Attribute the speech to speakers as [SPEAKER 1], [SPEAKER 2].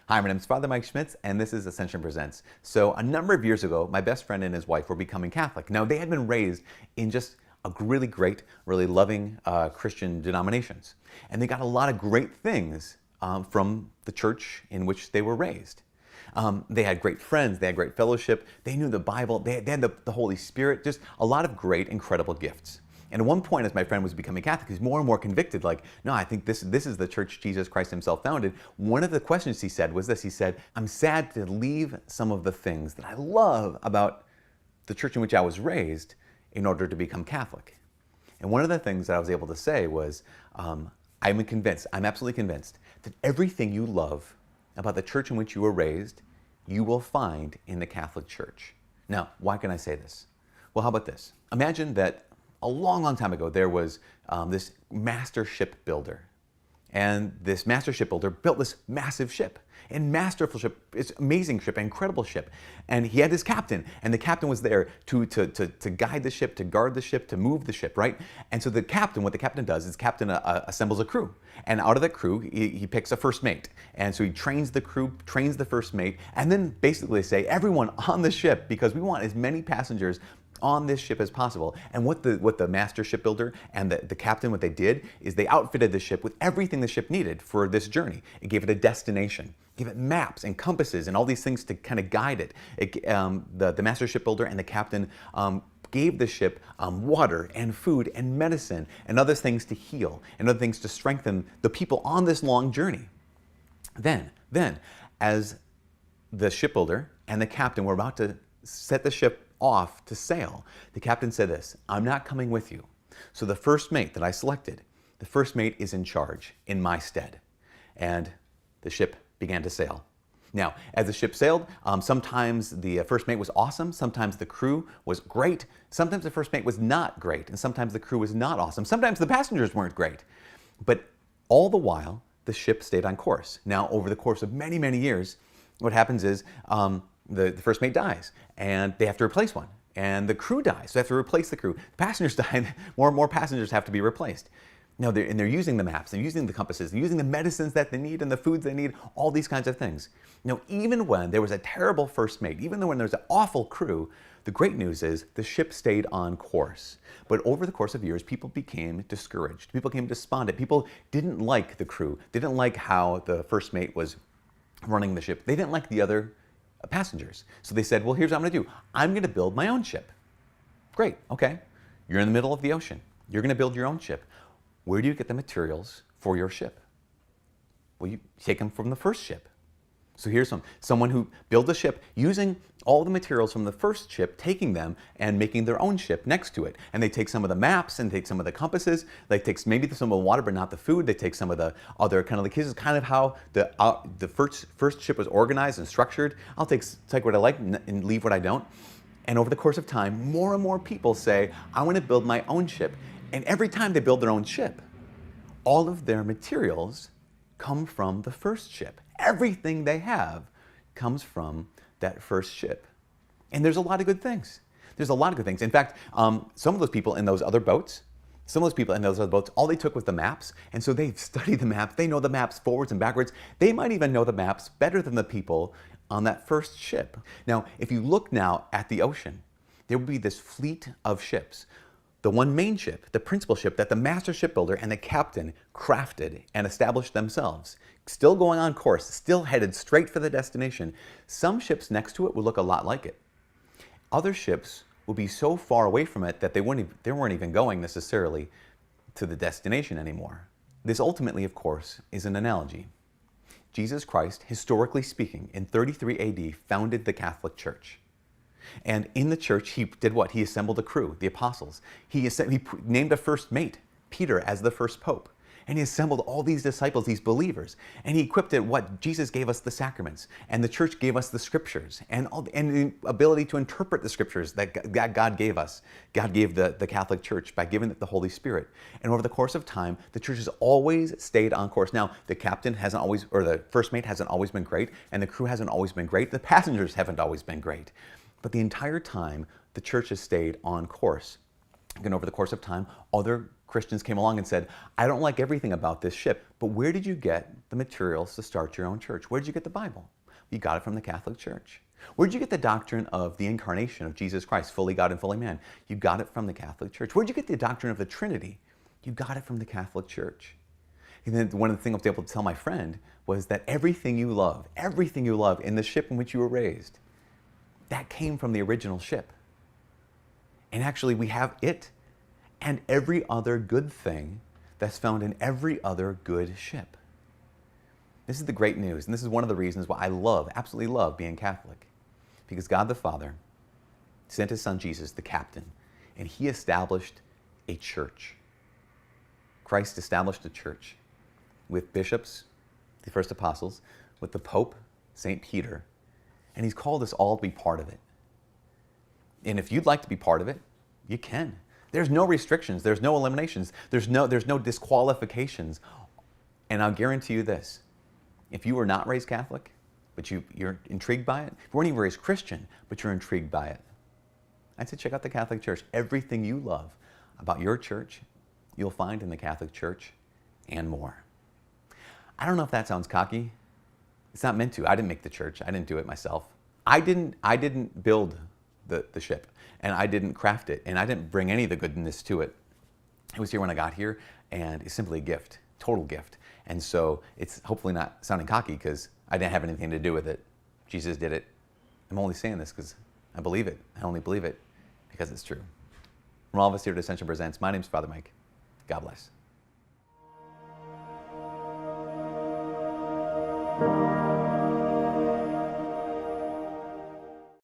[SPEAKER 1] Hi, my name is Father Mike Schmitz, and this is Ascension Presents. So a number of years ago, my best friend and his wife were becoming Catholic. Now, they had been raised in just a really great, really loving Christian denominations. And they got a lot of great things from the church in which they were raised. They had great friends, they had great fellowship, they knew the Bible, they had the Holy Spirit, just a lot of great, incredible gifts. And at one point, as my friend was becoming Catholic, he's more and more convicted, like, no, I think this is the church Jesus Christ himself founded. One of the questions he said was this. He said, I'm sad to leave some of the things that I love about the church in which I was raised in order to become Catholic. And one of the things that I was able to say was, I'm absolutely convinced that everything you love about the church in which you were raised, you will find in the Catholic Church. Now, why can I say this? Well, how about this? Imagine that a long, long time ago, there was this master shipbuilder. And this master shipbuilder built this massive ship. And masterful ship, it's amazing ship, incredible ship. And he had his captain. And the captain was there to guide the ship, to guard the ship, to move the ship, right? And so the captain, what the captain does is captain assembles a crew. And out of that crew, he picks a first mate. And so he trains the crew, trains the first mate, and then basically say, everyone on the ship, because we want as many passengers on this ship as possible. And what the master shipbuilder and the captain, what they did is they outfitted the ship with everything the ship needed for this journey. It gave it a destination, gave it maps and compasses and all these things to kind of guide it. The master shipbuilder and the captain gave the ship water and food and medicine and other things to heal and other things to strengthen the people on this long journey. Then, as the shipbuilder and the captain were about to set the ship off to sail, the captain said this, I'm not coming with you. So the first mate that I selected, the first mate is in charge in my stead. And the ship began to sail. Now, as the ship sailed, sometimes the first mate was awesome, sometimes the crew was great, sometimes the first mate was not great, and sometimes the crew was not awesome, sometimes the passengers weren't great. But all the while, the ship stayed on course. Now, over the course of many, many years, what happens is the first mate dies, and they have to replace one. And the crew dies, so they have to replace the crew. The passengers die, and more and more passengers have to be replaced. Now, they're using the maps, they're using the compasses, they're using the medicines that they need and the foods they need, all these kinds of things. Now, even when there was a terrible first mate, even when there was an awful crew, the great news is the ship stayed on course. But over the course of years, people became discouraged. People became despondent. People didn't like the crew. They didn't like how the first mate was running the ship. They didn't like the other passengers. So they said, well, here's what I'm going to do. I'm going to build my own ship. Great, okay. You're in the middle of the ocean. You're going to build your own ship. Where do you get the materials for your ship? Well, you take them from the first ship. So here's someone who built a ship using all the materials from the first ship, taking them and making their own ship next to it. And they take some of the maps and take some of the compasses. They take maybe some of the water, but not the food. They take some of the other kind of this is kind of how the first ship was organized and structured. I'll take what I like and leave what I don't. And over the course of time, more and more people say, I want to build my own ship. And every time they build their own ship, all of their materials come from the first ship. Everything they have comes from that first ship. And there's a lot of good things. There's a lot of good things. In fact, some of those people in those other boats, all they took was the maps. And so they studied the maps. They know the maps forwards and backwards. They might even know the maps better than the people on that first ship. Now, if you look now at the ocean, there will be this fleet of ships. The one main ship, the principal ship that the master shipbuilder and the captain crafted and established themselselves, still going on course, still headed straight for the destination. Some ships next to it will look a lot like it. Other ships will be so far away from it that they weren't even going necessarily to the destination anymore. This ultimately, of course, is an analogy. Jesus Christ, historically speaking, in 33 AD, founded the Catholic Church. And in the church, he did what? He assembled a crew, the apostles. He named a first mate, Peter, as the first pope. And he assembled all these disciples, these believers. And he equipped it what? Jesus gave us the sacraments. And the church gave us the scriptures. And the ability to interpret the scriptures that God gave us. God gave the Catholic Church by giving it the Holy Spirit. And over the course of time, the church has always stayed on course. Now, the captain hasn't always, or the first mate hasn't always been great. And the crew hasn't always been great. The passengers haven't always been great. But the entire time, the church has stayed on course. And over the course of time, other Christians came along and said, I don't like everything about this ship, but where did you get the materials to start your own church? Where did you get the Bible? You got it from the Catholic Church. Where did you get the doctrine of the incarnation of Jesus Christ, fully God and fully man? You got it from the Catholic Church. Where did you get the doctrine of the Trinity? You got it from the Catholic Church. And then one of the things I was able to tell my friend was that everything you love in the ship in which you were raised, that came from the original ship. And actually we have it and every other good thing that's found in every other good ship. This is the great news, and this is one of the reasons why I absolutely love being Catholic. Because God the Father sent his son Jesus, the captain, and he established a church. Christ established a church with bishops, the first apostles, with the Pope, St. Peter, and he's called us all to be part of it. And if you'd like to be part of it, you can. There's no restrictions, there's no eliminations, there's no disqualifications. And I'll guarantee you this, if you were not raised Catholic, but you're intrigued by it, if you weren't even raised Christian, but you're intrigued by it, I'd say check out the Catholic Church. Everything you love about your church, you'll find in the Catholic Church and more. I don't know if that sounds cocky. It's not meant to. I didn't make the church. I didn't do it myself. I didn't build the ship, and I didn't craft it, and I didn't bring any of the goodness to it. It was here when I got here, and it's simply a gift, total gift. And so it's hopefully not sounding cocky because I didn't have anything to do with it. Jesus did it. I'm only saying this because I believe it. I only believe it because it's true. From all of us here at Ascension Presents, my name's Father Mike. God bless.